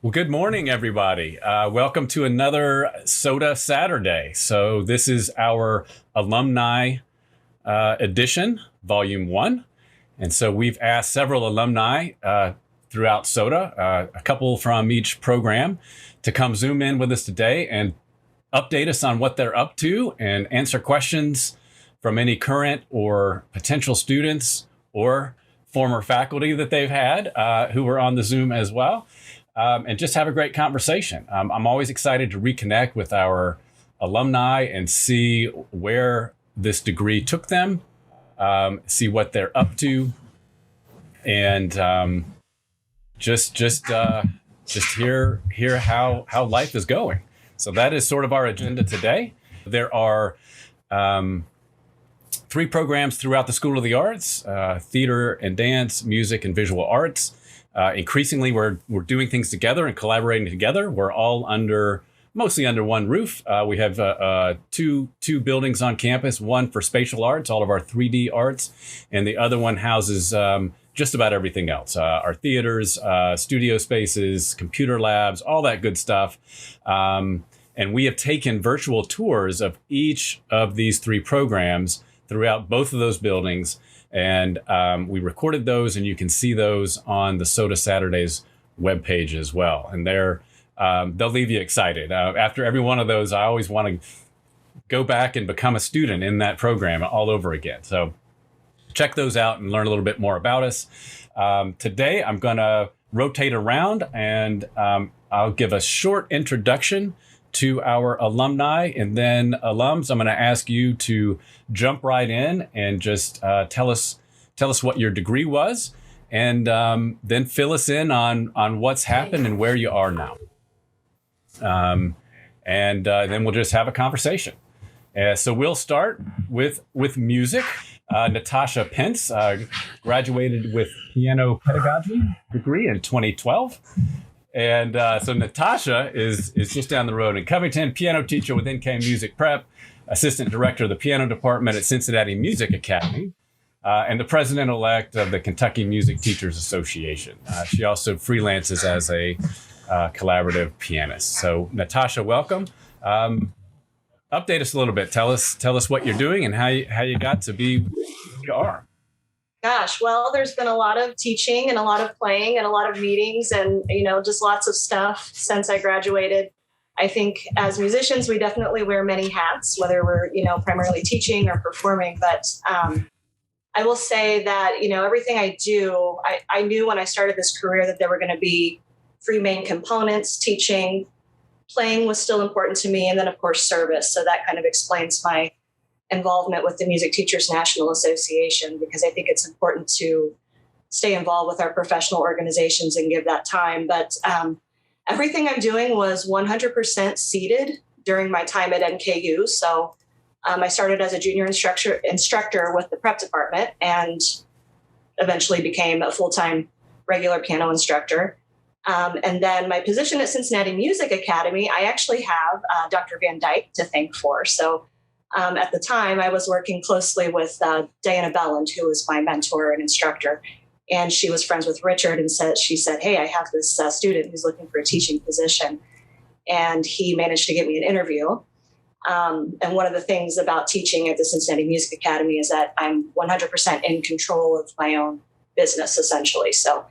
Well, good morning, everybody. Welcome to another SOTA Saturday. So this is our alumni edition, Volume 1. And so we've asked several alumni throughout SOTA, a couple from each program, to come zoom in with us today and update us on what they're up to and answer questions from any current or potential students or former faculty that they've had who were on the Zoom as well. And just have a great conversation. I'm always excited to reconnect with our alumni and see where this degree took them, see what they're up to, and just hear how life is going. So that is sort of our agenda today. There are 3 programs throughout the School of the Arts: theater and dance, music and visual arts. Increasingly, we're doing things together and collaborating together. We're all mostly under one roof. We have two buildings on campus, one for spatial arts, all of our 3D arts, and the other one houses just about everything else, our theaters, studio spaces, computer labs, all that good stuff. And we have taken virtual tours of each of these 3 programs throughout both of those buildings. And we recorded those, and you can see those on the SOTA Saturdays webpage as well. And they'll leave you excited. After every one of those, I always want to go back and become a student in that program all over again. So check those out and learn a little bit more about us. Today, I'm going to rotate around, and I'll give a short introduction to our alumni, and then alums, I'm going to ask you to jump right in and just tell us what your degree was, and then fill us in on what's happened and where you are now. And then we'll just have a conversation. So we'll start with music. Natasha Pence graduated with piano pedagogy degree in 2012. And so Natasha is just down the road in Covington, piano teacher with NKU Music Prep, assistant director of the piano department at Cincinnati Music Academy, and the president-elect of the Kentucky Music Teachers Association. She also freelances as a collaborative pianist. So Natasha, welcome. Update us a little bit. Tell us what you're doing and how you got to be where you are. Gosh, well, there's been a lot of teaching and a lot of playing and a lot of meetings and, just lots of stuff since I graduated. I think as musicians, we definitely wear many hats, whether we're, primarily teaching or performing. But I will say that, everything I do, I knew when I started this career that there were going to be 3 main components: teaching, playing was still important to me, and then, of course, service. So that kind of explains my involvement with the Music Teachers National Association, because I think it's important to stay involved with our professional organizations and give that time. But everything I'm doing was 100% seated during my time at NKU. So I started as a junior instructor with the prep department and eventually became a full-time regular piano instructor. And then my position at Cincinnati Music Academy, I actually have Dr. Van Dyke to thank for. So at the time, I was working closely with Diana Belland, who was my mentor and instructor. And she was friends with Richard and she said, hey, I have this student who's looking for a teaching position. And he managed to get me an interview. And one of the things about teaching at the Cincinnati Music Academy is that I'm 100% in control of my own business, essentially. So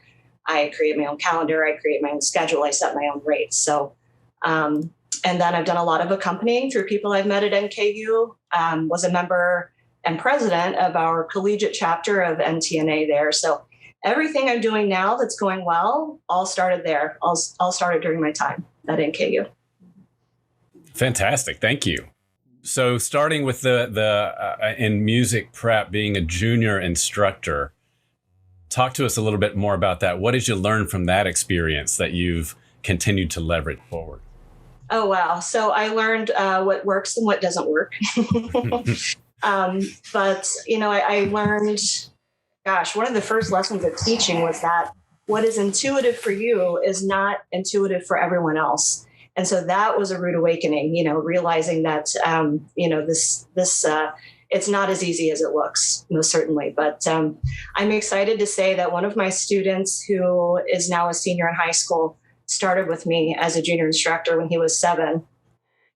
I create my own calendar, I create my own schedule, I set my own rates. So and then I've done a lot of accompanying through people I've met at NKU, was a member and president of our collegiate chapter of NTNA there. So everything I'm doing now that's going well, all started there. All started during my time at NKU. Fantastic. Thank you. So starting with the in music prep, being a junior instructor, talk to us a little bit more about that. What did you learn from that experience that you've continued to leverage forward? Oh, wow. So I learned what works and what doesn't work. But, I learned, one of the first lessons of teaching was that what is intuitive for you is not intuitive for everyone else. And so that was a rude awakening, realizing that, it's not as easy as it looks, most certainly. But I'm excited to say that one of my students, who is now a senior in high school, started with me as a junior instructor when he was 7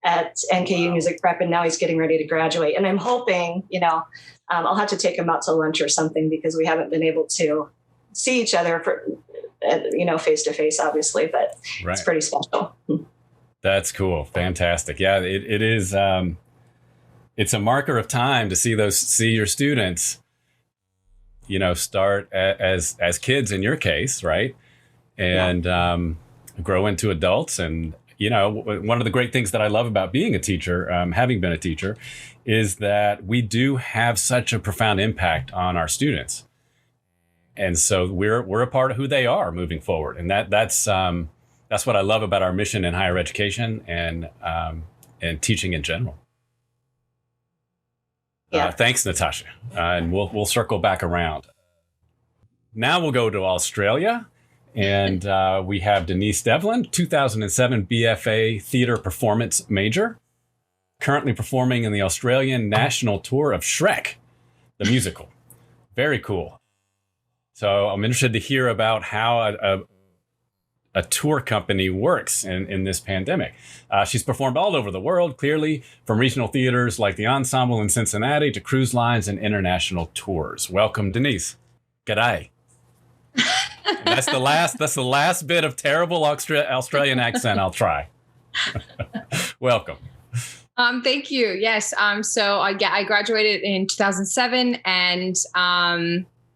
at NKU Music Prep, and now he's getting ready to graduate. And I'm hoping, I'll have to take him out to lunch or something because we haven't been able to see each other for, face to face, obviously, but It's pretty special. That's cool. Fantastic. Yeah, it is. It's a marker of time to see your students, start as kids in your case, right? And grow into adults. And, one of the great things that I love about being a teacher, having been a teacher, is that we do have such a profound impact on our students. And so we're a part of who they are moving forward. And that's what I love about our mission in higher education and teaching in general. Yeah. Thanks, Natasha. And we'll circle back around. Now we'll go to Australia. And we have Denise Devlin, 2007 BFA Theatre Performance major, currently performing in the Australian national tour of Shrek, the musical. Very cool. So I'm interested to hear about how a tour company works in this pandemic. She's performed all over the world, clearly, from regional theaters like the Ensemble in Cincinnati to cruise lines and international tours. Welcome, Denise. G'day. That's the last bit of terrible Australian accent I'll try. Welcome. Thank you. Yes. I graduated in 2007 and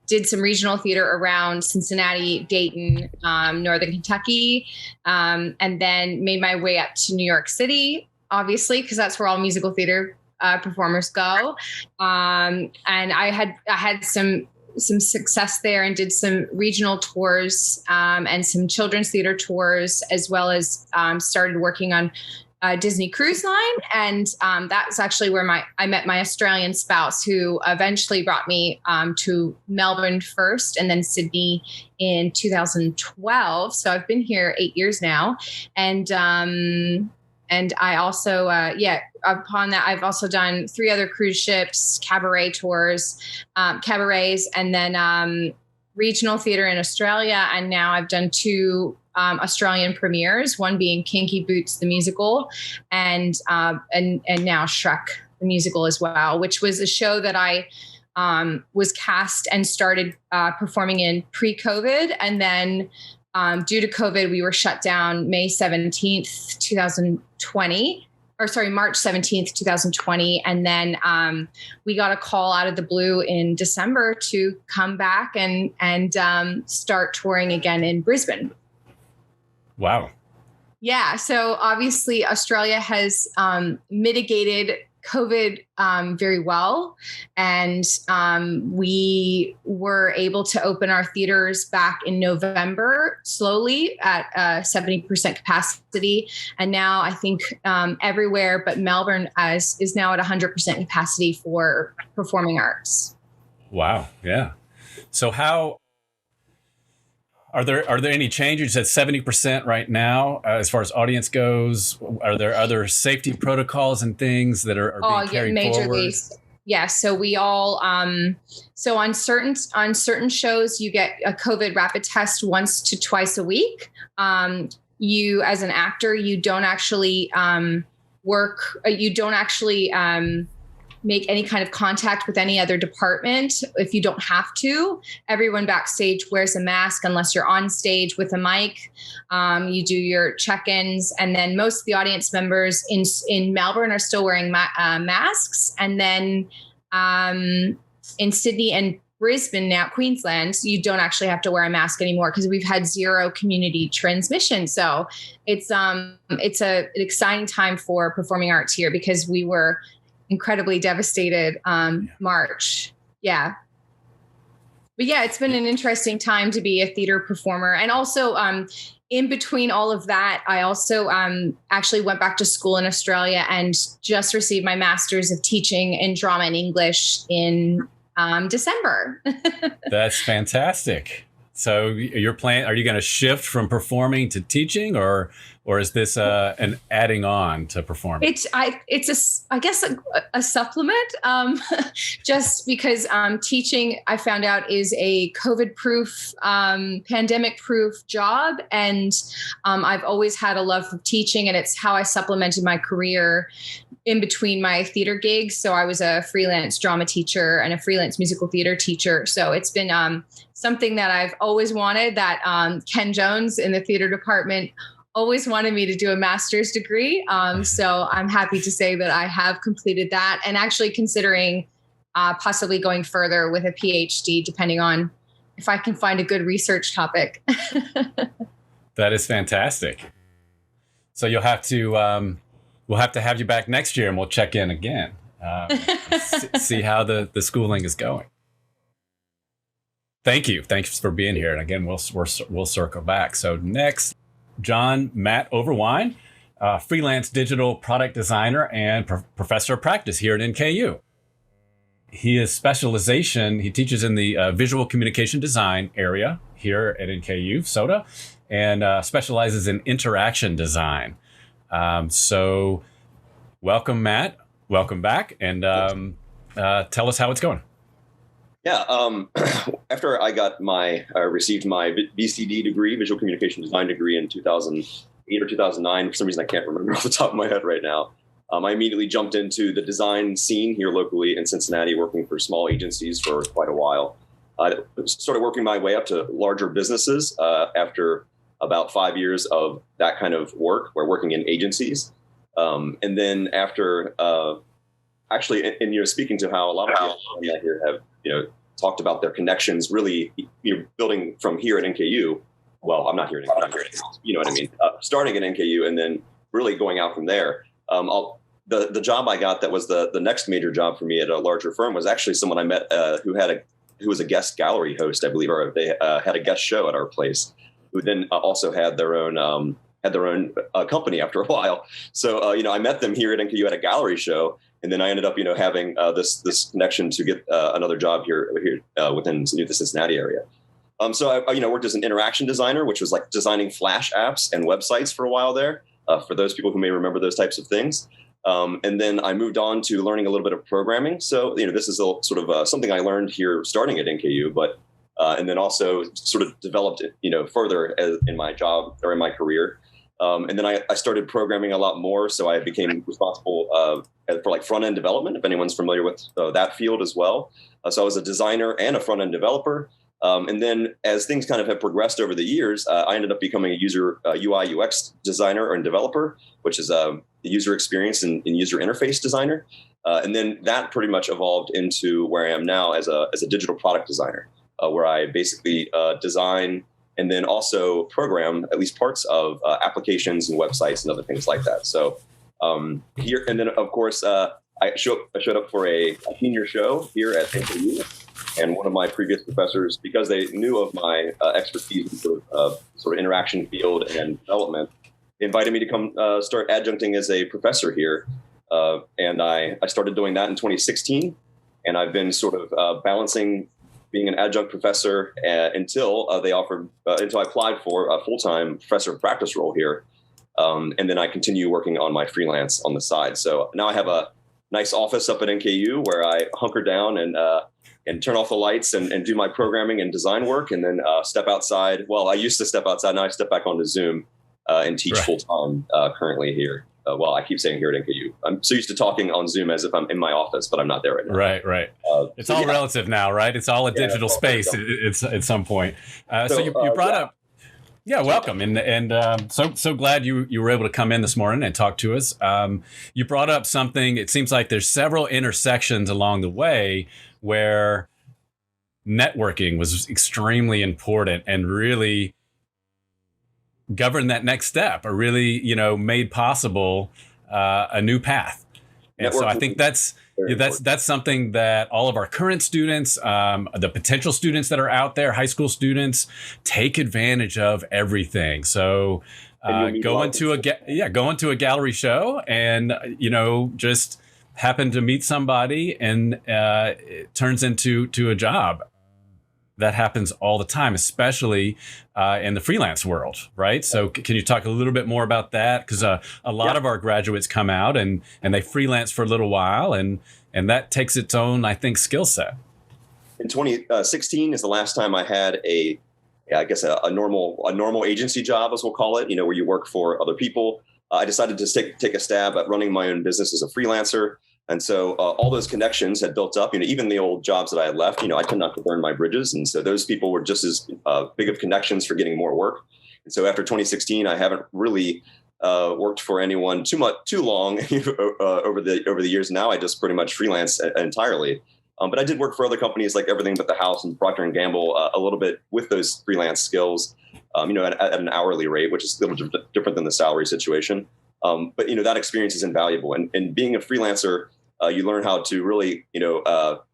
did some regional theater around Cincinnati, Dayton, Northern Kentucky, and then made my way up to New York City, obviously, because that's where all musical theater performers go. And I had some success there and did some regional tours and some children's theater tours, as well as started working on Disney Cruise Line. And that's actually where I met my Australian spouse, who eventually brought me to Melbourne first and then Sydney in 2012. So I've been here 8 years now. And I also, upon that, I've also done 3 other cruise ships, cabarets, and then regional theater in Australia. And now I've done 2 Australian premieres, one being Kinky Boots, the musical, and now Shrek, the musical as well, which was a show that I was cast and started performing in pre-COVID. And then due to COVID, we were shut down March 17th, 2020. And then we got a call out of the blue in December to come back and start touring again in Brisbane. Wow. Yeah. So obviously Australia has mitigated COVID very well. And we were able to open our theaters back in November slowly at 70% capacity. And now I think everywhere but Melbourne is now at 100% capacity for performing arts. Wow. Yeah. So are there any changes at 70% right now as far as audience goes? Are there other safety protocols and things that are being carried forward? Yeah. So we all, so on certain shows, you get a COVID rapid test once to twice a week. You, as an actor, you don't actually make any kind of contact with any other department if you don't have to. Everyone backstage wears a mask unless you're on stage with a mic. You do your check-ins, and then most of the audience members in Melbourne are still wearing masks. And then in Sydney and Brisbane, now Queensland, you don't actually have to wear a mask anymore because we've had 0 community transmission. So it's an exciting time for performing arts here because we were incredibly devastated March. Yeah. But yeah, it's been an interesting time to be a theater performer. And also in between all of that, I also actually went back to school in Australia and just received my master's of teaching in drama and English in December. That's fantastic. So are you going to shift from performing to teaching, or or is this an adding on to performance? It's I guess a supplement, just because teaching, I found out, is a COVID-proof, pandemic-proof job, and I've always had a love of teaching, and it's how I supplemented my career in between my theater gigs. So I was a freelance drama teacher and a freelance musical theater teacher. So it's been something that I've always wanted, that Ken Jones in the theater department always wanted me to do a master's degree. So I'm happy to say that I have completed that, and actually considering possibly going further with a PhD, depending on if I can find a good research topic. That is fantastic. So you'll have to, we'll have to have you back next year, and we'll check in again, see how the schooling is going. Thank you. Thanks for being here. And again, we'll circle back. So next, Matt Overwine, freelance digital product designer and professor of practice here at NKU. He teaches in the visual communication design area here at NKU SOTA, and specializes in interaction design. So welcome, Matt. Welcome back. And tell us how it's going. Yeah. After I received my VCD degree, visual communication design degree, in 2008 or 2009, for some reason I can't remember off the top of my head right now. I immediately jumped into the design scene here locally in Cincinnati, working for small agencies for quite a while. I started working my way up to larger businesses after about 5 years of that kind of work, where working in agencies. And then after, speaking to how a lot of people here have, talked about their connections, really, building from here at NKU. Well, I'm not here at NKU, I'm here at NKU, you know what I mean? Starting at NKU and then really going out from there. The job I got that was the next major job for me at a larger firm was actually someone I met who was a guest gallery host, I believe, or they had a guest show at our place, who then also had their own company after a while. So, I met them here at NKU at a gallery show. And then I ended up, having this connection to get another job here within the Cincinnati area. So I worked as an interaction designer, which was like designing Flash apps and websites for a while there, for those people who may remember those types of things. And then I moved on to learning a little bit of programming. So, this is something I learned here starting at NKU, but and then also sort of developed it, further in my job or in my career. And then I started programming a lot more. So I became responsible for like front end development, if anyone's familiar with that field as well. So I was a designer and a front end developer. And then as things kind of have progressed over the years, I ended up becoming a user UI UX designer and developer, which is a user experience and user interface designer. And then that pretty much evolved into where I am now as a digital product designer, where I basically design and then also program at least parts of applications and websites and other things like that. So here, and then of course, I showed up for a senior show here at NKU, and one of my previous professors, because they knew of my expertise in sort of interaction field and development, invited me to come start adjuncting as a professor here. And I started doing that in 2016, and I've been sort of balancing being an adjunct professor until I applied for a full-time professor of practice role here. And then I continue working on my freelance on the side. So now I have a nice office up at NKU where I hunker down and turn off the lights and do my programming and design work, and then step outside. Well, I used to step outside. Now I step back onto Zoom and teach full-time currently here. Well, I keep saying here at NKU. I'm so used to talking on Zoom as if I'm in my office, but I'm not there right now. Right. It's all relative now, right? It's all a digital space. It's at some point. So you brought up. Yeah, welcome. And so glad you were able to come in this morning and talk to us. You brought up something. It seems like there's several intersections along the way where networking was extremely important and really governed that next step, or really, made possible a new path. And so I think that's something that all of our current students, the potential students that are out there, high school students, take advantage of everything. So go into a gallery show and, just happen to meet somebody, and it turns into a job. that happens all the time, especially in the freelance world, right? So can you talk a little bit more about that? Because a lot of our graduates come out and they freelance for a little while, and that takes its own, I think, skill set. In 2016 is the last time I had a normal agency job, as we'll call it, where you work for other people. I decided to take a stab at running my own business as a freelancer. And so all those connections had built up, even the old jobs that I had left, I tend not to burn my bridges. And so those people were just as big of connections for getting more work. And so after 2016, I haven't really worked for anyone too long over the years. Now I just pretty much freelance entirely. But I did work for other companies like Everything But the House and Procter & Gamble a little bit with those freelance skills, at an hourly rate, which is a little different than the salary situation. But, that experience is invaluable. And being a freelancer, you learn how to really,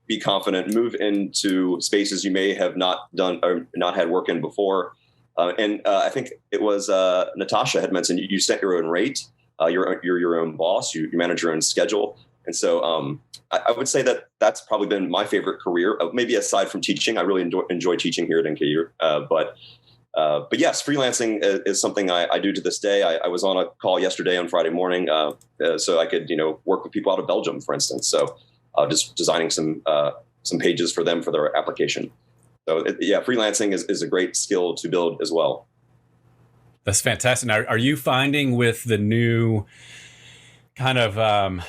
be confident, move into spaces you may have not done or not had work in before. And I think it was Natasha had mentioned you set your own rate. You're your own boss. You manage your own schedule. And so I would say that that's probably been my favorite career, maybe aside from teaching. I really enjoy teaching here at NKU. But yes, freelancing is something I do to this day. I was on a call yesterday on Friday morning, so I could work with people out of Belgium, for instance. So just designing some pages for them for their application. So freelancing is a great skill to build as well. That's fantastic. Now, are you finding with the new kind of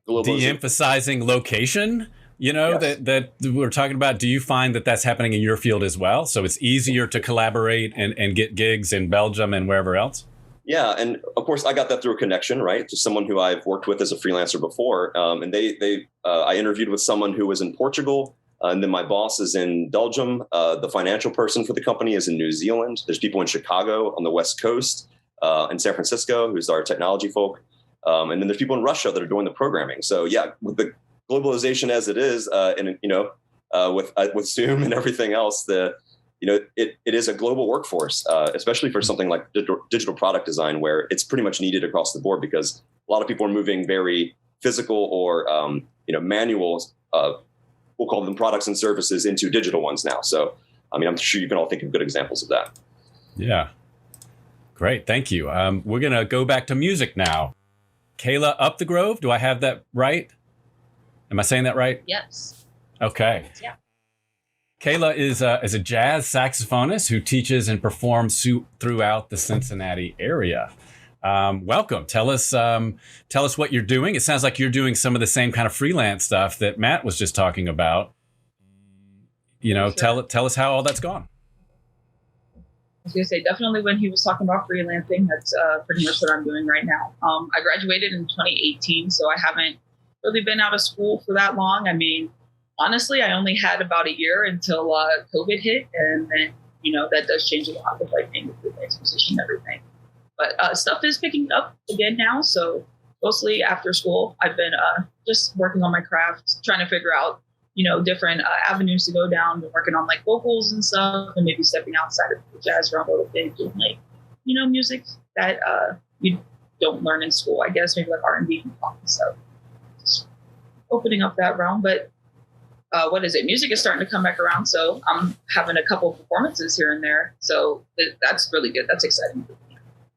de-emphasizing location, yes, that we're talking about, do you find that that's happening in your field as well? So it's easier to collaborate and get gigs in Belgium and wherever else? Yeah. And of course, I got that through a connection, right? To someone who I've worked with as a freelancer before. And I interviewed with someone who was in Portugal. And then my boss is in Belgium. The financial person for the company is in New Zealand. There's people in Chicago on the West Coast, in San Francisco, who's our technology folk. And then there's people in Russia that are doing the programming. So yeah, with the globalization as it is, with Zoom and everything else, it is a global workforce, especially for something like digital product design, where it's pretty much needed across the board because a lot of people are moving very physical or manual, we'll call them products and services, into digital ones now. So I'm sure you can all think of good examples of that. Yeah, great, thank you. We're gonna go back to music now. Kayla Up The Grove, do I have that right? Am I saying that right? Yes. Okay. Yeah. Kayla is a jazz saxophonist who teaches and performs throughout the Cincinnati area. Welcome. Tell us what you're doing. It sounds like you're doing some of the same kind of freelance stuff that Matt was just talking about. Sure. Tell us how all that's gone. I was going to say, definitely when he was talking about freelancing, that's pretty much what I'm doing right now. I graduated in 2018, so I haven't really been out of school for that long. Honestly, I only had about a year until COVID hit. And then, that does change a lot with being a freelance musician and everything. But stuff is picking up again now. So mostly after school, I've been just working on my craft, trying to figure out, different avenues to go down. Been working on vocals and stuff, and maybe stepping outside of the jazz realm a little bit, doing music that you don't learn in school. I guess maybe R&B and pop and stuff. Just opening up that realm. But music is starting to come back around. So I'm having a couple of performances here and there. So that's really good. That's exciting.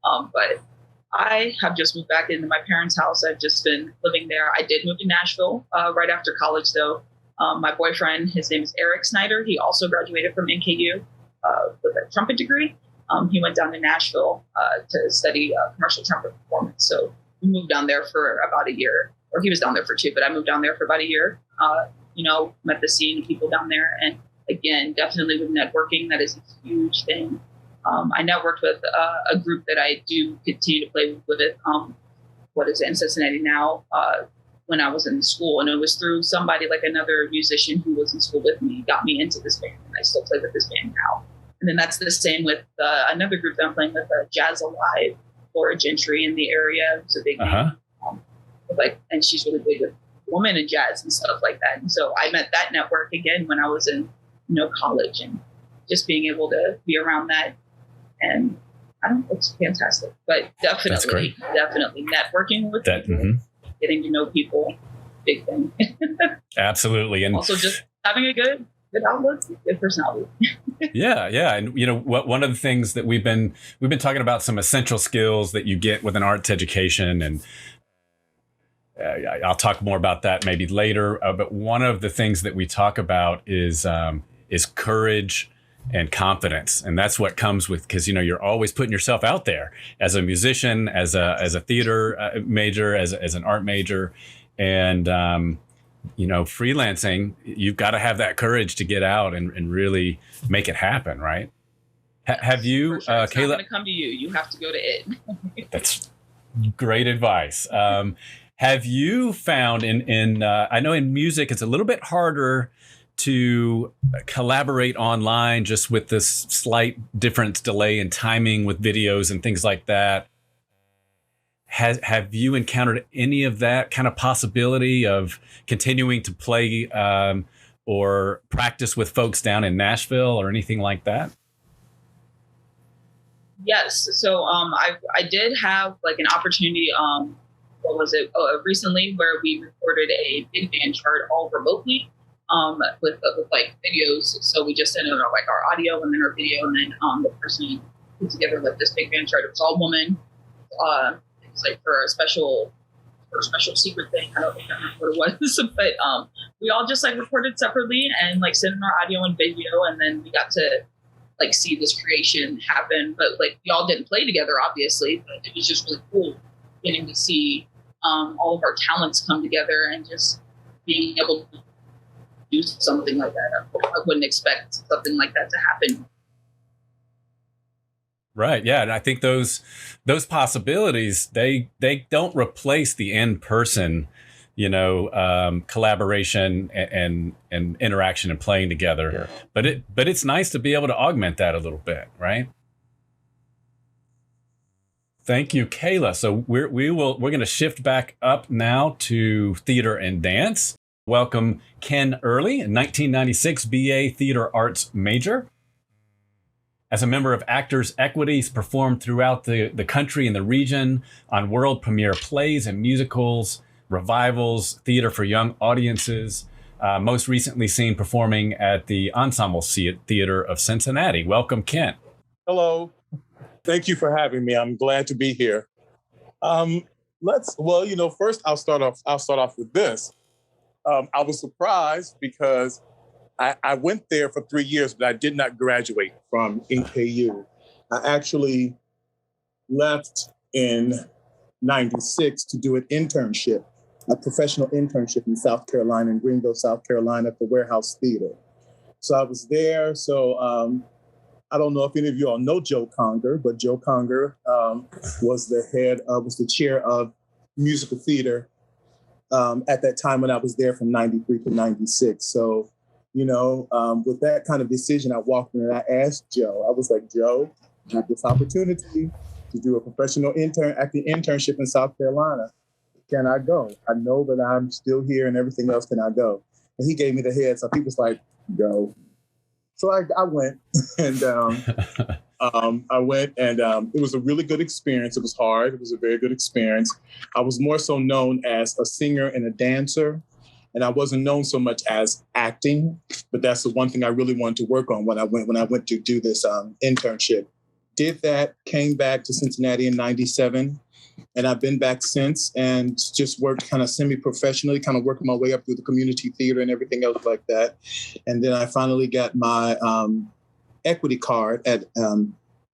But I have just moved back into my parents' house. I've just been living there. I did move to Nashville right after college, though. My boyfriend, his name is Eric Snyder. He also graduated from NKU with a trumpet degree. He went down to Nashville to study commercial trumpet performance. So we moved down there for about a year, or he was down there for 2, but I moved down there for about a year. Met the scene of people down there. And again, definitely with networking, that is a huge thing. I networked with a group that I do continue to play with in Cincinnati now, when I was in school. And it was through somebody another musician who was in school with me, got me into this band. And I still play with this band now. And then that's the same with another group that I'm playing with, Jazz Alive, Laura Gentry in the area. It's a big name. And she's really big with women in jazz and stuff like that. And so I met that network again when I was in college, and just being able to be around that. And I don't know, it's fantastic. But definitely networking with people, getting to know people, big thing. Absolutely. And also just having a good good outlook, good personality. Yeah, and one of the things that we've been talking about, some essential skills that you get with an arts education, and I'll talk more about that maybe later. But one of the things that we talk about is courage and confidence, and that's what comes with, because you're always putting yourself out there as a musician, as a theater major, as an art major, and freelancing. You've got to have that courage to get out and really make it happen, right? Have you, sure. It's Kayla? not going to come to you. You have to go to it. That's great advice. Have you found in I know in music it's a little bit harder to collaborate online, just with this slight difference delay in timing with videos and things like that. Have you encountered any of that kind of possibility of continuing to play or practice with folks down in Nashville or anything like that? Yes. So I did have like an opportunity, what was it, recently, where we recorded a big band chart all remotely with like videos. So we just sent out like our audio and then our video, and then the person put together like this big band chart. It was all woman. It was like for a special secret thing. I don't remember what it was, but we all just like recorded separately and like sent in our audio and video, and then we got to like see this creation happen. But like we all didn't play together, obviously, but it was just really cool getting to see all of our talents come together and just being able to do something like that. I wouldn't expect something like that to happen. Right. Yeah. And I think those possibilities, they don't replace the in-person, collaboration and interaction and playing together. Yeah. But it's nice to be able to augment that a little bit, right? Thank you, Kayla. So we're going to shift back up now to theater and dance. Welcome Ken Early, a 1996 BA Theater Arts major. As a member of Actors Equity, he's performed throughout the country and the region on world premiere plays and musicals, revivals, theater for young audiences, most recently seen performing at the Ensemble Theater of Cincinnati. Welcome, Ken. Hello. Thank you for having me. I'm glad to be here. First I'll start off with this. I was surprised because I went there for 3 years, but I did not graduate from NKU. I actually left in 96 to do an internship, a professional internship in South Carolina, in Greenville, South Carolina, at the Warehouse Theater. So I was there. So I don't know if any of you all know Joe Conger, but Joe Conger was the chair of musical theater at that time when I was there from 93 to 96. So, with that kind of decision, I walked in and I asked Joe, I was like, Joe, I have this opportunity to do a professional internship in South Carolina. Can I go? I know that I'm still here and everything else. Can I go? And he gave me the heads up. He was like, go. So I went and it was a really good experience. It was hard. It was a very good experience. I was more so known as a singer and a dancer, and I wasn't known so much as acting. But that's the one thing I really wanted to work on when I went to do this internship. Did that, came back to Cincinnati in 97. And I've been back since and just worked kind of semi-professionally, kind of working my way up through the community theater and everything else like that. And then I finally got my equity card at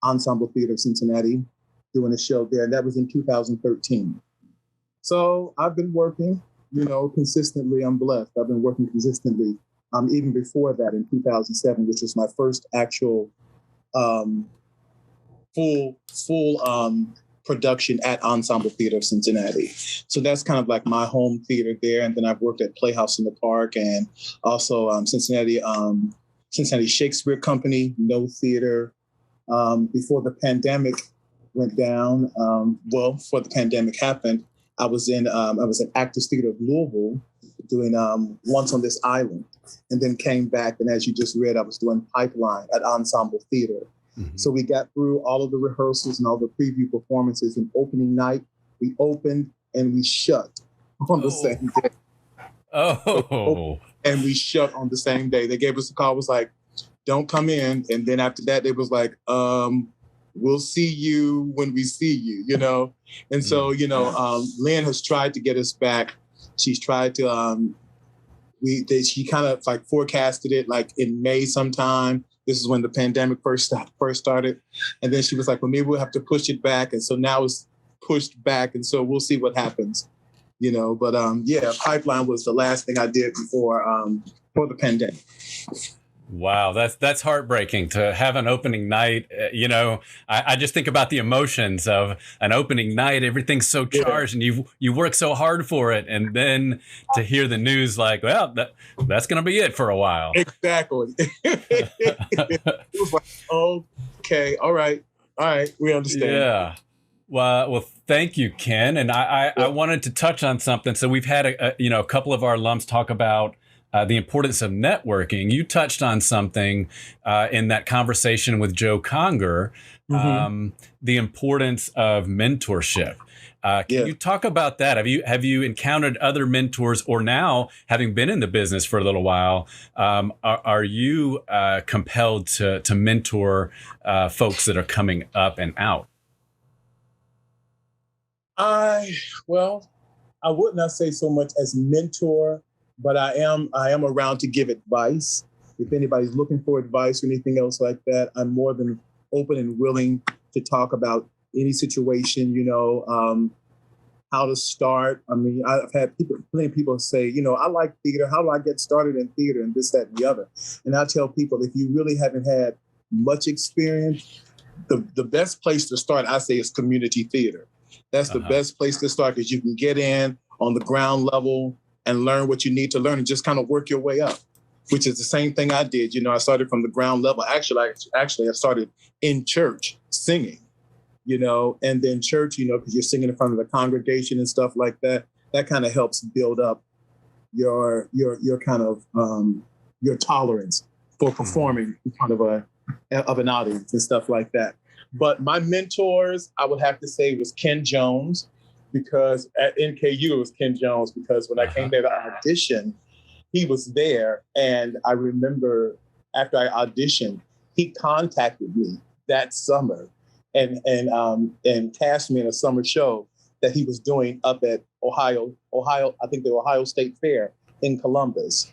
Ensemble Theater of Cincinnati, doing a show there. And that was in 2013. So I've been working, consistently. I'm blessed. I've been working consistently even before that in 2007, which was my first actual full production at Ensemble Theater of Cincinnati. So that's kind of like my home theater there. And then I've worked at Playhouse in the Park and also Cincinnati Shakespeare Company, No Theater. Before the pandemic went down, before the pandemic happened, I was at Actors Theater of Louisville doing Once on This Island, and then came back. And as you just read, I was doing Pipeline at Ensemble Theater. Mm-hmm. So we got through all of the rehearsals and all the preview performances, and opening night, we opened and we shut on the same day. Oh. And we shut on the same day. They gave us a call, was like, don't come in. And then after that, it was like, we'll see you when we see you, you know? And so, you know, Lynn has tried to get us back. She's tried to, she kind of like forecasted it like in May sometime. This is when the pandemic first started. And then she was like, well, maybe we'll have to push it back. And so now it's pushed back. And so we'll see what happens, you know. But yeah, Pipeline was the last thing I did before the pandemic. Wow, that's heartbreaking to have an opening night. You know, I just think about the emotions of an opening night. Everything's so charged, and you work so hard for it, and then to hear the news like, well, that's going to be it for a while. Exactly. It was like, okay, all right, we understand. Yeah. Well, thank you, Ken. And I wanted to touch on something. So we've had a couple of our alums talk about the importance of networking. You touched on something in that conversation with Joe Conger, the importance of mentorship. Can you talk about that? Have you encountered other mentors, or now having been in the business for a little while, are you compelled to mentor folks that are coming up and out? I would not say so much as mentor, but I am around to give advice. If anybody's looking for advice or anything else like that, I'm more than open and willing to talk about any situation, you know, how to start. I mean, I've had plenty of people say, you know, I like theater. How do I get started in theater and this, that, and the other? And I tell people, if you really haven't had much experience, the best place to start, I say, is community theater. That's the best place to start, because you can get in on the ground level and learn what you need to learn and just kind of work your way up, which is the same thing I did. You know, I started from the ground level. Actually, I started in church singing, you know, and then church, you know, because you're singing in front of the congregation and stuff like that. That kind of helps build up your kind of your tolerance for performing in front of an audience and stuff like that. But my mentors, I would have to say, was Ken Jones. Because at NKU, it was Ken Jones, because when I came there to audition, he was there. And I remember after I auditioned, he contacted me that summer and cast me in a summer show that he was doing up at Ohio, I think the Ohio State Fair in Columbus.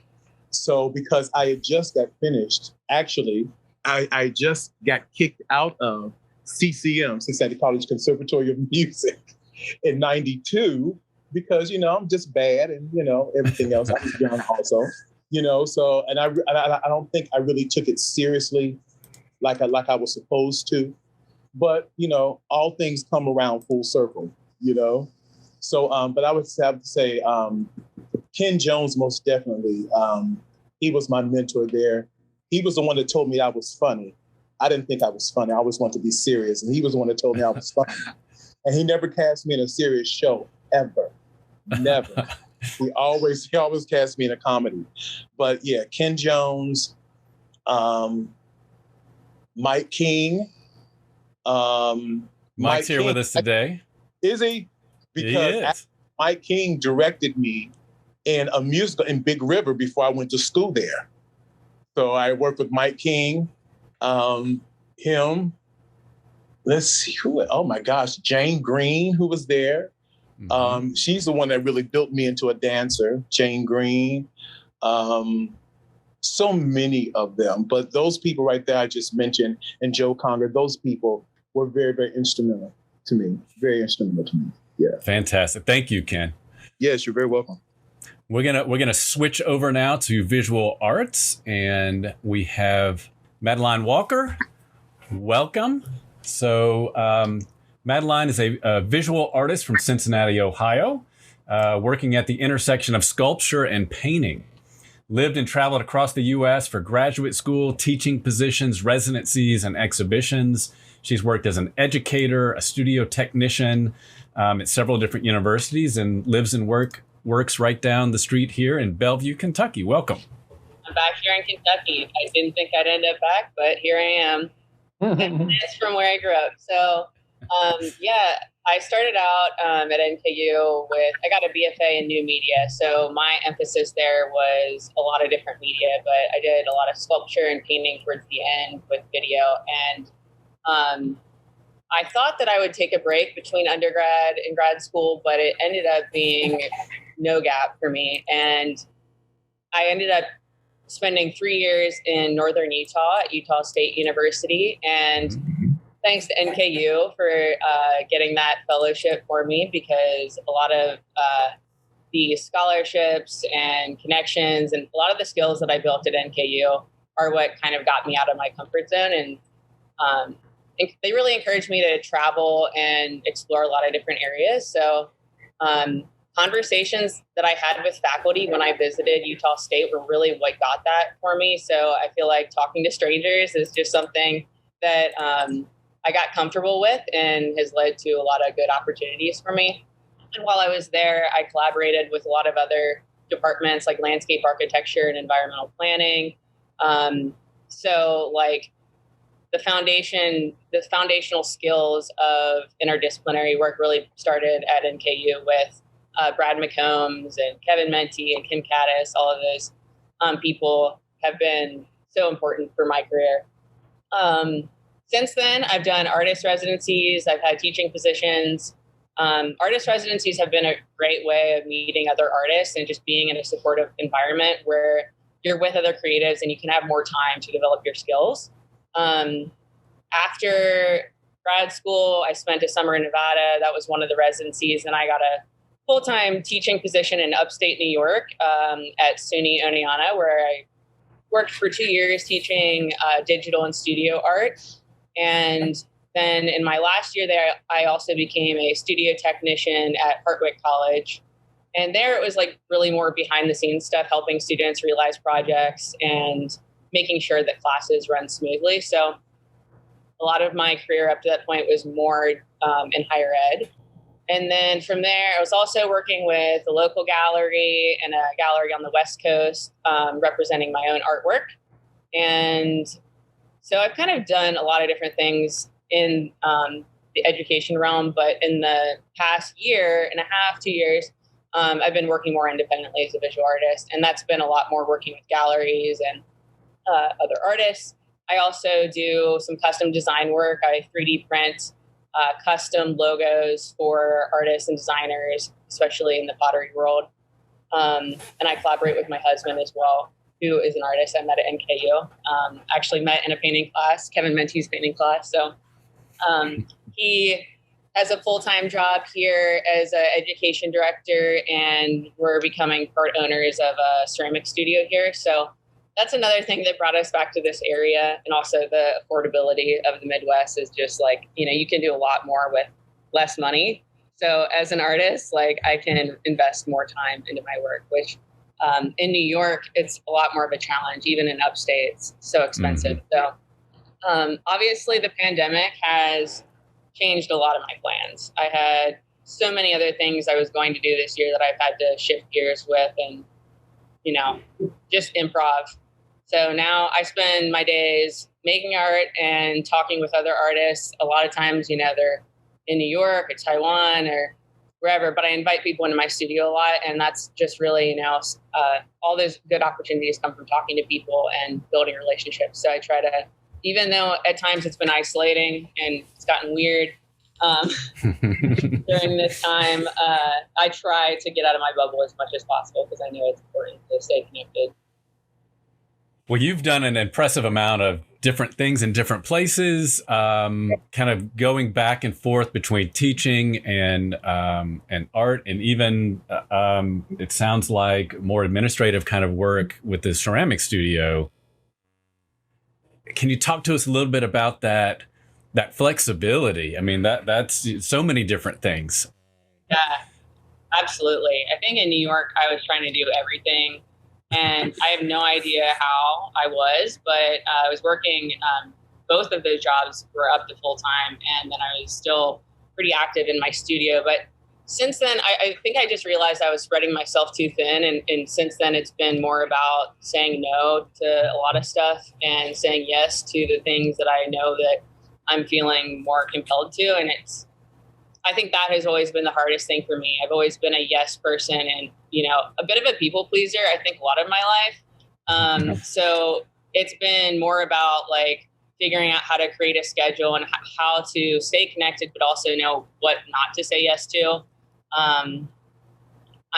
So because I had just got finished, actually, I just got kicked out of CCM, Cincinnati College Conservatory of Music, in '92, because, you know, I'm just bad, and, you know, everything else. I was young also, you know, so, and I don't think I really took it seriously like I was supposed to, but, you know, all things come around full circle, you know. So, but I would have to say Ken Jones, most definitely, he was my mentor there. He was the one that told me I was funny. I didn't think I was funny. I always wanted to be serious, and he was the one that told me I was funny. And he never cast me in a serious show, ever. Never. He always cast me in a comedy. But yeah, Ken Jones, Mike King. Mike's here with us today. Is he? Because Mike King directed me in a musical in Big River before I went to school there. So I worked with Mike King, him. Let's see who. Oh my gosh, Jane Green, who was there. She's the one that really built me into a dancer. Jane Green. So many of them, but those people right there I just mentioned, and Joe Conger, those people were very, very instrumental to me. Very instrumental to me. Yeah. Fantastic. Thank you, Ken. Yes, you're very welcome. We're gonna switch over now to visual arts, and we have Madeline Walker. Welcome. So Madeline is a visual artist from Cincinnati, Ohio, working at the intersection of sculpture and painting. Lived and traveled across the U.S. for graduate school, teaching positions, residencies, and exhibitions. She's worked as an educator, a studio technician at several different universities, and lives and works right down the street here in Bellevue, Kentucky. Welcome. I'm back here in Kentucky. I didn't think I'd end up back, but here I am. It's from where I grew up. So, I started out at NKU with, I got a BFA in New Media. So my emphasis there was a lot of different media, but I did a lot of sculpture and painting towards the end with video. And I thought that I would take a break between undergrad and grad school, but it ended up being no gap for me. And I ended up spending 3 years in northern Utah at Utah State University. And thanks to NKU for getting that fellowship for me, because a lot of the scholarships and connections and a lot of the skills that I built at NKU are what kind of got me out of my comfort zone. And they really encouraged me to travel and explore a lot of different areas. So conversations that I had with faculty when I visited Utah State were really what got that for me. So I feel like talking to strangers is just something that I got comfortable with and has led to a lot of good opportunities for me. And while I was there, I collaborated with a lot of other departments like landscape architecture and environmental planning. So like the foundational skills of interdisciplinary work really started at NKU with Brad McCombs and Kevin Menti and Kim Caddis. All of those people have been so important for my career. Since then, I've done artist residencies. I've had teaching positions. Artist residencies have been a great way of meeting other artists and just being in a supportive environment where you're with other creatives and you can have more time to develop your skills. After grad school, I spent a summer in Nevada. That was one of the residencies, and I got a full-time teaching position in upstate New York at SUNY Oneonta, where I worked for 2 years teaching digital and studio art. And then in my last year there, I also became a studio technician at Hartwick College. And there it was like really more behind the scenes stuff, helping students realize projects and making sure that classes run smoothly. So a lot of my career up to that point was more in higher ed. And then from there, I was also working with a local gallery and a gallery on the West Coast, representing my own artwork. And so I've kind of done a lot of different things in the education realm, but in the past year and a half, 2 years, I've been working more independently as a visual artist. And that's been a lot more working with galleries and other artists. I also do some custom design work. I 3D print custom logos for artists and designers, especially in the pottery world. And I collaborate with my husband as well, who is an artist I met at NKU. Actually met in a painting class, Kevin Menti's painting class. So he has a full-time job here as an education director, and we're becoming part owners of a ceramic studio here. So that's another thing that brought us back to this area. And also the affordability of the Midwest is just like, you can do a lot more with less money. So as an artist, like I can invest more time into my work, which in New York, it's a lot more of a challenge. Even in upstate, it's so expensive. So obviously the pandemic has changed a lot of my plans. I had so many other things I was going to do this year that I've had to shift gears with and, just improv. So now I spend my days making art and talking with other artists. A lot of times, they're in New York or Taiwan or wherever, but I invite people into my studio a lot. And that's just really, all those good opportunities come from talking to people and building relationships. So I try to, even though at times it's been isolating and it's gotten weird during this time, I try to get out of my bubble as much as possible because I know it's important to stay connected. Well, you've done an impressive amount of different things in different places, kind of going back and forth between teaching and art, and even it sounds like more administrative kind of work with the ceramic studio. Can you talk to us a little bit about that flexibility? I mean, that's so many different things. Yeah, absolutely. I think in New York, I was trying to do everything. And I have no idea how I was, but I was working, both of those jobs were up to full time. And then I was still pretty active in my studio. But since then, I think I just realized I was spreading myself too thin. And since then, it's been more about saying no to a lot of stuff and saying yes to the things that I know that I'm feeling more compelled to. And I think that has always been the hardest thing for me. I've always been a yes person and, a bit of a people pleaser, I think, a lot of my life. So it's been more about like figuring out how to create a schedule and how to stay connected, but also know what not to say yes to. I'm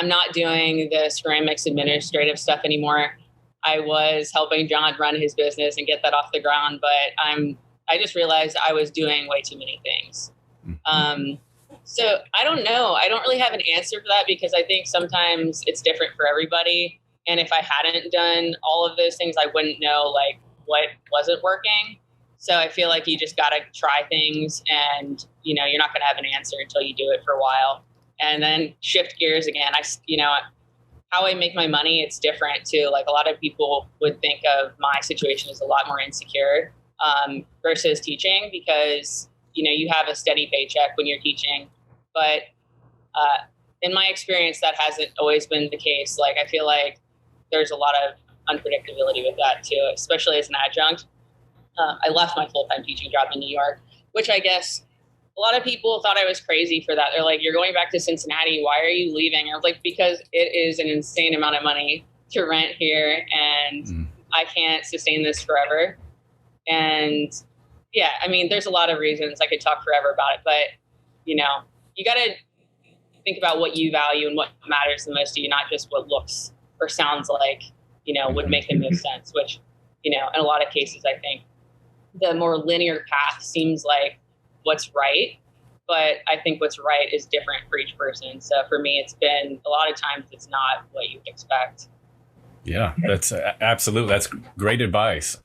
not doing the ceramics administrative stuff anymore. I was helping John run his business and get that off the ground, but I just realized I was doing way too many things. So I don't know. I don't really have an answer for that because I think sometimes it's different for everybody. And if I hadn't done all of those things, I wouldn't know like what wasn't working. So I feel like you just got to try things and, you're not going to have an answer until you do it for a while and then shift gears again. How I make my money, it's different too. Like a lot of people would think of my situation as a lot more insecure versus teaching because, you have a steady paycheck when you're teaching. But in my experience, that hasn't always been the case. Like, I feel like there's a lot of unpredictability with that too, especially as an adjunct. I left my full-time teaching job in New York, which I guess a lot of people thought I was crazy for that. They're like, you're going back to Cincinnati. Why are you leaving? I was like, because it is an insane amount of money to rent here and I can't sustain this forever. And yeah, I mean, there's a lot of reasons. I could talk forever about it, but you got to think about what you value and what matters the most to you, not just what looks or sounds like, would make the most sense, which, in a lot of cases, I think the more linear path seems like what's right, but I think what's right is different for each person. So for me, it's been a lot of times it's not what you'd expect. Yeah, that's absolutely. That's great advice.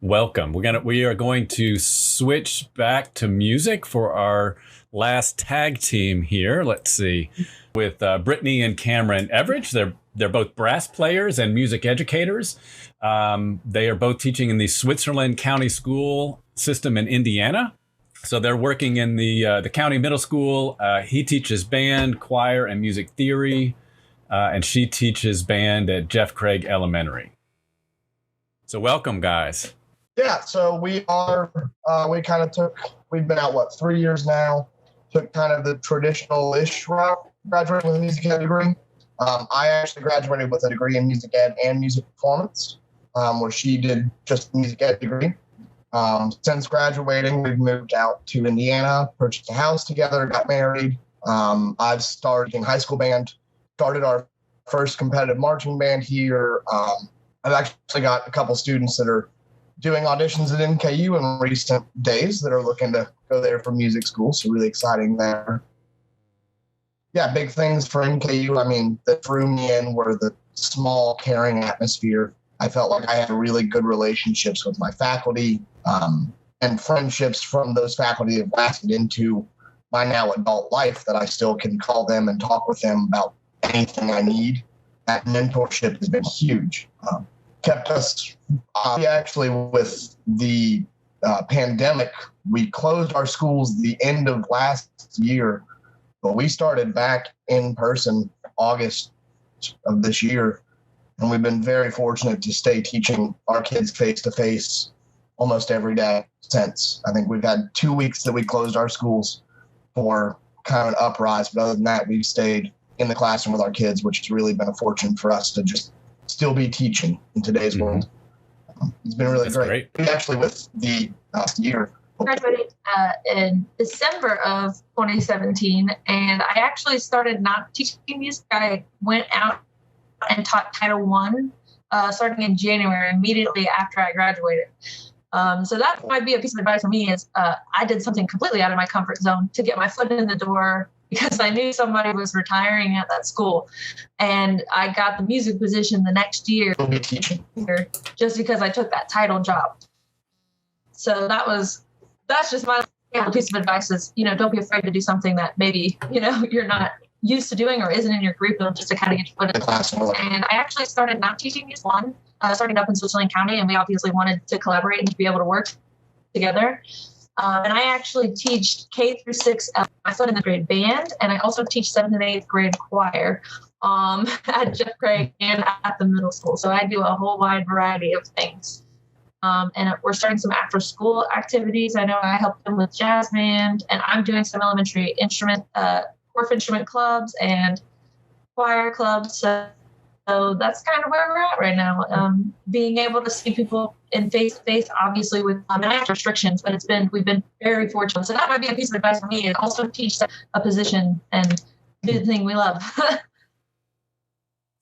Welcome. We are going to switch back to music for our last tag team here. Let's see, with Brittany and Cameron Everage. They're both brass players and music educators. They are both teaching in the Switzerland County School system in Indiana. So they're working in the county middle school. He teaches band, choir, and music theory, and she teaches band at Jeff Craig Elementary. So welcome, guys. Yeah, so we've been out, 3 years now, took kind of the traditional-ish route, graduated with a music ed degree. I actually graduated with a degree in music ed and music performance, where she did just a music ed degree. Since graduating, we've moved out to Indiana, purchased a house together, got married. I've started in high school band, started our first competitive marching band here. I've actually got a couple students that are doing auditions at NKU in recent days that are looking to go there for music school. So really exciting there. Yeah, big things for NKU. I mean, that drew me in were the small, caring atmosphere. I felt like I had really good relationships with my faculty, and friendships from those faculty have lasted into my now adult life that I still can call them and talk with them about anything I need. That mentorship has been huge. Kept us, we actually, with the pandemic, we closed our schools the end of last year, but we started back in person August of this year. And we've been very fortunate to stay teaching our kids face-to-face almost every day since. I think we've had 2 weeks that we closed our schools for kind of an uprise. But other than that, we've stayed in the classroom with our kids, which has really been a fortune for us to just still be teaching in today's world. It's been really great. We actually, with the year, graduated in December of 2017, and I actually started not teaching music. I went out and taught Title I starting in January, immediately after I graduated. So that might be a piece of advice for me is I did something completely out of my comfort zone to get my foot in the door because I knew somebody was retiring at that school. And I got the music position the next year just because I took that title job. So that's just my piece of advice is, don't be afraid to do something that maybe, you're not used to doing or isn't in your curriculum just to kind of get your foot in the classroom. And I actually started not teaching music starting up in Switzerland County, and we obviously wanted to collaborate and to be able to work together. And I actually teach K through 6 at my 7th grade band, and I also teach 7th and 8th grade choir at Jeff Craig and at the middle school. So I do a whole wide variety of things. And we're starting some after school activities. I know I helped them with jazz band, and I'm doing some elementary fourth instrument clubs and choir clubs. So that's kind of where we're at right now. Being able to see people in face to face, obviously with and I have restrictions, but we've been very fortunate. So that might be a piece of advice for me, and also teach a position and do the thing we love.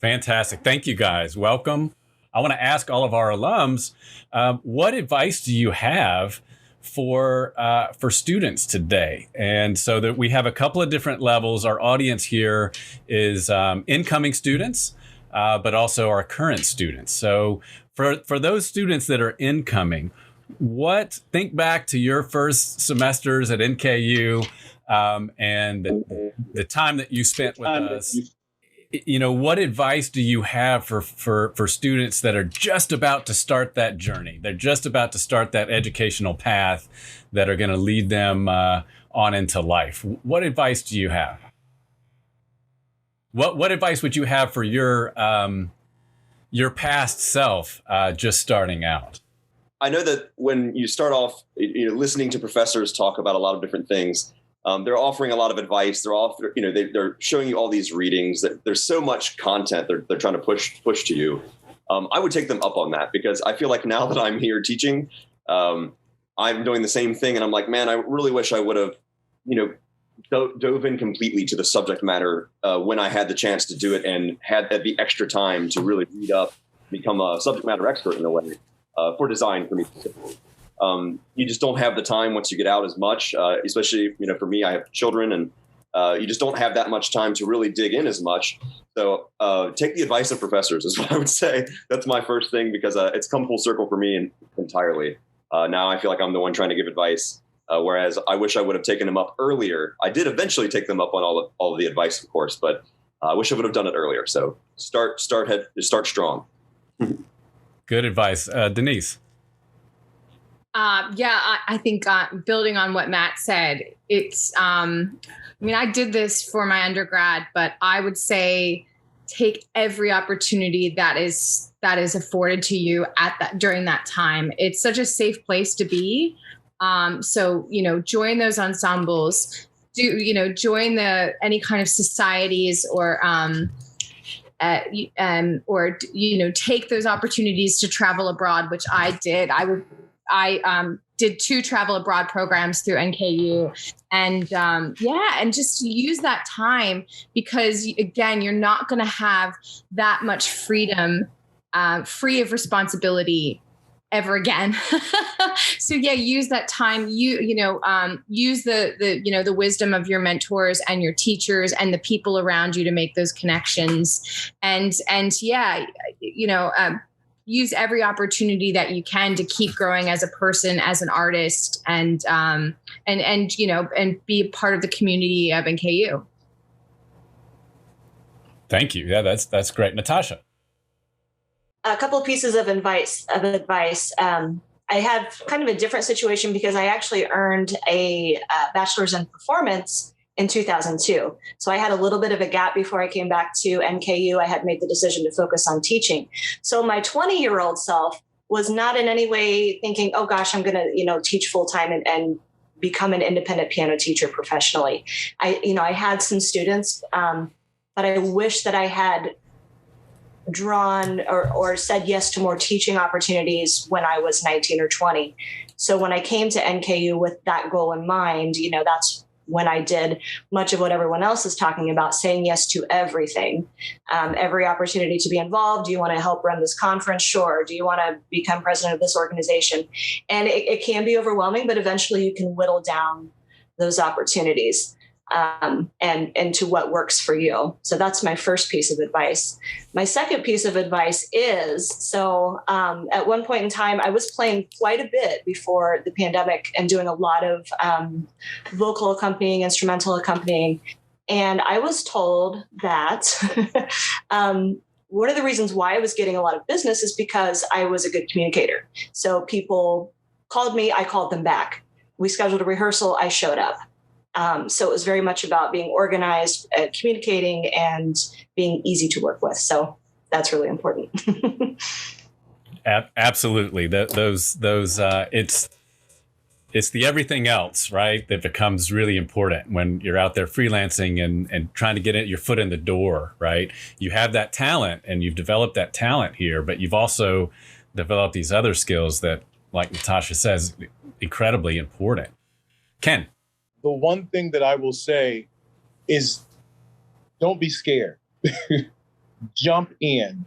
Fantastic. Thank you, guys. Welcome. I want to ask all of our alums, what advice do you have for students today? And so that we have a couple of different levels. Our audience here is incoming students, but also our current students. So for those students that are incoming, think back to your first semesters at NKU and the time that you spent with us. What advice do you have for students that are just about to start that journey? They're just about to start that educational path that are going to lead them on into life. What advice do you have? What advice would you have for your past self just starting out? I know that when you start off, listening to professors talk about a lot of different things, they're offering a lot of advice. They're showing you all these readings. There's so much content they're trying to push to you. I would take them up on that, because I feel like now that I'm here teaching, I'm doing the same thing, and I'm like, man, I really wish I would have, dove in completely to the subject matter when I had the chance to do it, and had the extra time to really read up, become a subject matter expert in a way for design for me specifically. You just don't have the time once you get out as much, especially, for me, I have children, and you just don't have that much time to really dig in as much. So take the advice of professors is what I would say. That's my first thing, because it's come full circle for me entirely. Now I feel like I'm the one trying to give advice, whereas I wish I would have taken them up earlier. I did eventually take them up on all of the advice, of course, but I wish I would have done it earlier. So start strong. Good advice. Denise? I think building on what Matt said, it's, I did this for my undergrad, but I would say take every opportunity that is afforded to you during that time. It's such a safe place to be. So, join those ensembles, join any kind of societies or take those opportunities to travel abroad, which I did. I did 2 travel abroad programs through NKU, and just use that time, because again, you're not going to have that much freedom, free of responsibility ever again. So use that time. Use the wisdom of your mentors and your teachers and the people around you to make those connections, use every opportunity that you can to keep growing as a person, as an artist, and be a part of the community of NKU. Thank you. Yeah, that's great. Natasha? A couple of pieces of advice. I had kind of a different situation, because I actually earned a bachelor's in performance in 2002. So I had a little bit of a gap before I came back to NKU. I had made the decision to focus on teaching. So my 20-year-old self was not in any way thinking, oh gosh, I'm going to, teach full time and become an independent piano teacher professionally. I had some students, but I wish that I had drawn or said yes to more teaching opportunities when I was 19 or 20. So when I came to NKU with that goal in mind, that's when I did much of what everyone else is talking about, saying yes to everything, every opportunity to be involved. Do you want to help run this conference? Sure. Do you want to become president of this organization? And it can be overwhelming, but eventually you can whittle down those opportunities and to what works for you. So that's my first piece of advice. My second piece of advice is, at one point in time, I was playing quite a bit before the pandemic and doing a lot of vocal accompanying, instrumental accompanying. And I was told that one of the reasons why I was getting a lot of business is because I was a good communicator. So people called me, I called them back. We scheduled a rehearsal, I showed up. So it was very much about being organized, communicating, and being easy to work with. So that's really important. Absolutely. It's the everything else, right, that becomes really important when you're out there freelancing and trying to get your foot in the door, right? You have that talent and you've developed that talent here, but you've also developed these other skills that, like Natasha says, incredibly important. Ken. The one thing that I will say is don't be scared. Jump in.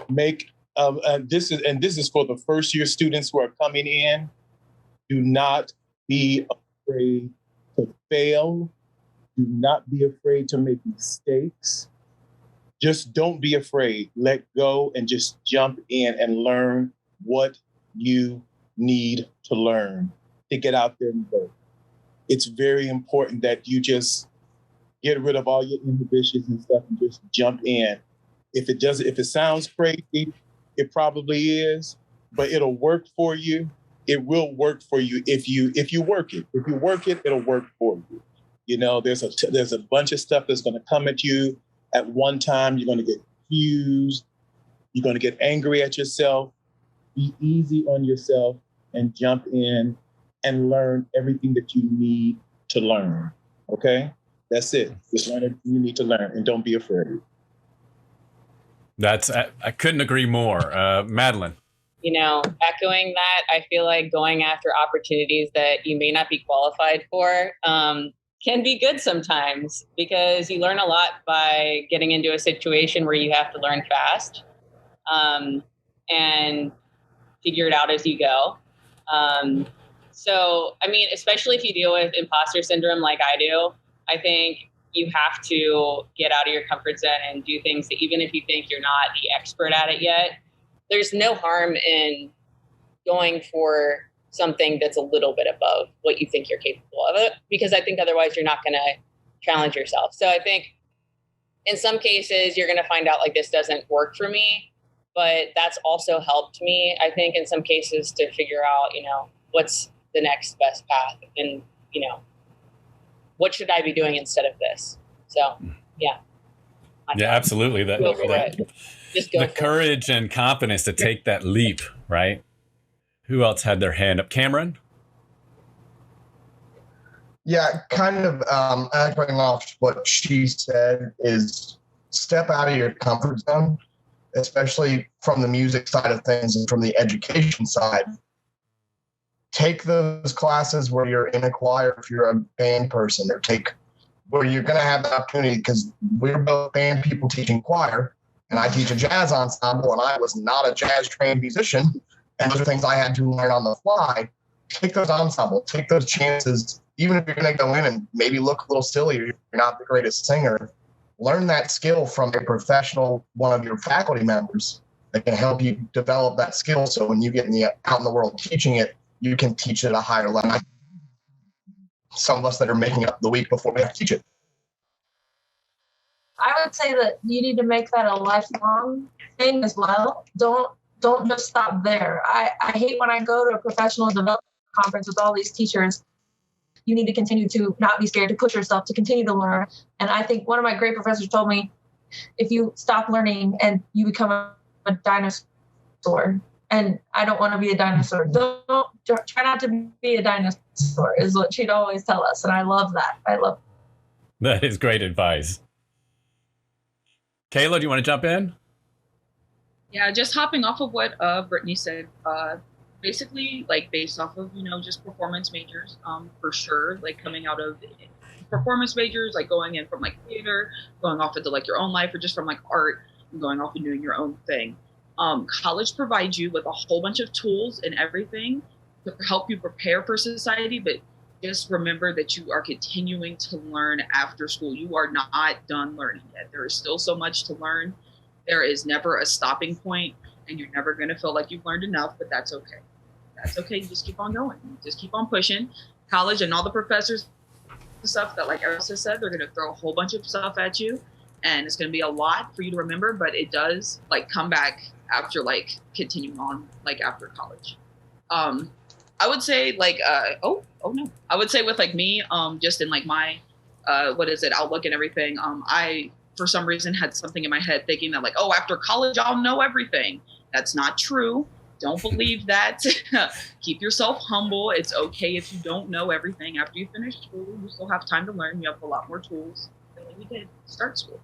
This is for the first year students who are coming in. Do not be afraid to fail. Do not be afraid to make mistakes. Just don't be afraid. Let go and just jump in and learn what you need to learn to get out there and work. It's very important that you just get rid of all your inhibitions and stuff and just jump in. If it sounds crazy, it probably is, but it'll work for you. It will work for you if you work it. If you work it, it'll work for you. You know, there's a bunch of stuff that's going to come at you at one time. You're going to get confused. You're going to get angry at yourself. Be easy on yourself and jump in and learn everything that you need to learn. Okay? That's it. Just learn everything you need to learn and don't be afraid. I couldn't agree more. Madeline. You know, echoing that, I feel like going after opportunities that you may not be qualified for can be good sometimes, because you learn a lot by getting into a situation where you have to learn fast and figure it out as you go. So, I mean, especially if you deal with imposter syndrome like I do, I think you have to get out of your comfort zone and do things that, even if you think you're not the expert at it yet, there's no harm in going for something that's a little bit above what you think you're capable of it, because I think otherwise you're not going to challenge yourself. So I think in some cases you're going to find out like this doesn't work for me, but that's also helped me, I think, in some cases to figure out, you know, what's the next best path and, you know, what should I be doing instead of this? So, yeah. Yeah, absolutely. The courage and confidence to take that leap, right? Who else had their hand up? Cameron? Yeah, kind of echoing off what she said is step out of your comfort zone, especially from the music side of things and from the education side. Take those classes where you're in a choir if you're a band person, or take where you're going to have the opportunity, because we're both band people teaching choir, and I teach a jazz ensemble, and I was not a jazz trained musician. And those are things I had to learn on the fly. Take those ensembles, take those chances, even if you're going to go in and maybe look a little silly, or you're not the greatest singer. Learn that skill from a professional, one of your faculty members that can help you develop that skill. So when you get out in the world teaching it, you can teach it at a higher level. Some of us that are making up the week before we have to teach it. I would say that you need to make that a lifelong thing as well. Don't just stop there. I hate when I go to a professional development conference with all these teachers. You need to continue to not be scared, to push yourself, to continue to learn. And I think one of my great professors told me, if you stop learning and you become a dinosaur, and I don't want to be a dinosaur. Don't try not to be a dinosaur is what she'd always tell us. And I love that. That is great advice. Kayla, do you want to jump in? Yeah, just hopping off of what Brittany said, basically, like, based off of, you know, just performance majors, for sure, like, coming out of performance majors, like, going in from, like, theater, going off into, like, your own life, or just from, like, art, and going off and doing your own thing. College provides you with a whole bunch of tools and everything to help you prepare for society, but just remember that you are continuing to learn after school. You are not done learning yet. There is still so much to learn. There is never a stopping point, and you're never going to feel like you've learned enough, but that's okay. That's okay. You just keep on going. You just keep on pushing. College and all the professors and stuff that, like Elsa said, they're going to throw a whole bunch of stuff at you, and it's going to be a lot for you to remember, but it does, like, come back after, like, continuing on, like, after college. I would say, like, I would say with, like, me, just in, like, my, outlook and everything, I, for some reason, had something in my head thinking that, like, oh, after college, I'll know everything. That's not true. don't believe that. Keep yourself humble. It's okay if you don't know everything after you finish school. You still have time to learn. You have a lot more tools than when you did start school.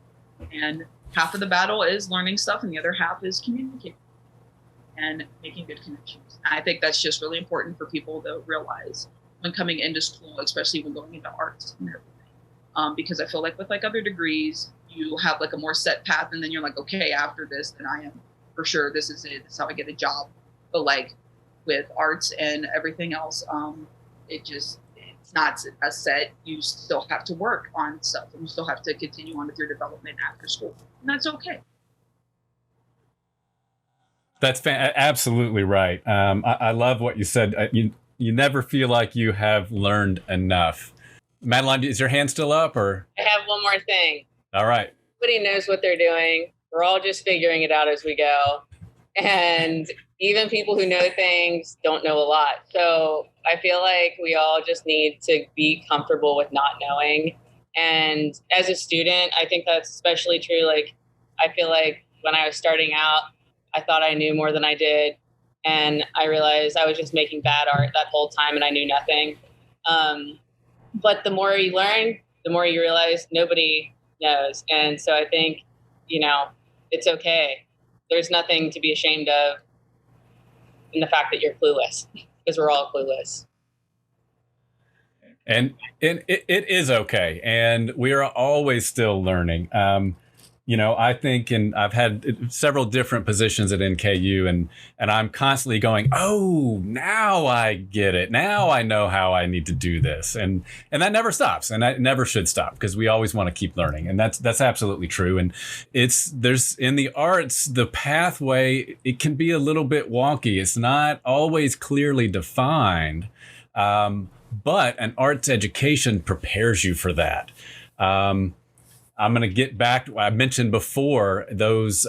And half of the battle is learning stuff, and the other half is communicating and making good connections. And I think that's just really important for people to realize when coming into school, especially when going into arts and everything. Because I feel like with like other degrees, you have like a more set path, and then you're like, okay, after this, then I am for sure, this is it. This is how I get a job. But like with arts and everything else, it's not a set. You still have to work on stuff, and you still have to continue on with your development after school. And that's okay. That's absolutely right. I love what you said. You never feel like you have learned enough. Madeline, is your hand still up, or? I have one more thing. All right. Nobody knows what they're doing. We're all just figuring it out as we go. And even people who know things don't know a lot. So I feel like we all just need to be comfortable with not knowing. And as a student, I think that's especially true. Like, I feel like when I was starting out, I thought I knew more than I did. And I realized I was just making bad art that whole time, and I knew nothing. But the more you learn, the more you realize nobody knows. And so I think, it's okay. There's nothing to be ashamed of in the fact that you're clueless, because we're all clueless. And it is okay. And we are always still learning. I think, and I've had several different positions at NKU, and I'm constantly going, oh, now I get it. Now I know how I need to do this. And that never stops, and that never should stop, because we always want to keep learning. And that's absolutely true. And there's in the arts, the pathway, it can be a little bit wonky. It's not always clearly defined, but an arts education prepares you for that. I'm going to get back to what I mentioned before, those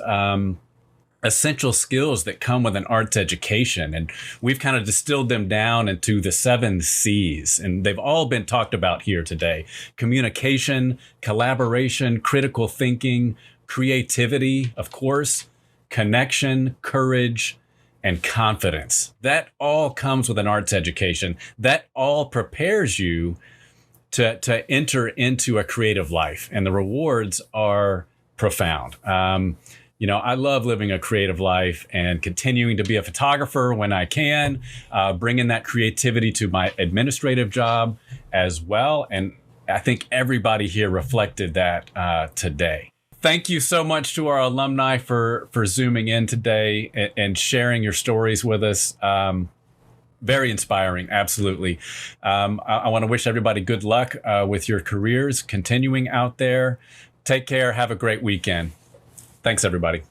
essential skills that come with an arts education. And we've kind of distilled them down into the 7 C's. And they've all been talked about here today: communication, collaboration, critical thinking, creativity, of course, connection, courage, and confidence. That all comes with an arts education. That all prepares you to enter into a creative life, and the rewards are profound. I love living a creative life and continuing to be a photographer when I can, bringing that creativity to my administrative job as well. And I think everybody here reflected that today. Thank you so much to our alumni for Zooming in today and sharing your stories with us. Very inspiring, absolutely. I want to wish everybody good luck with your careers, continuing out there. Take care. Have a great weekend. Thanks, everybody.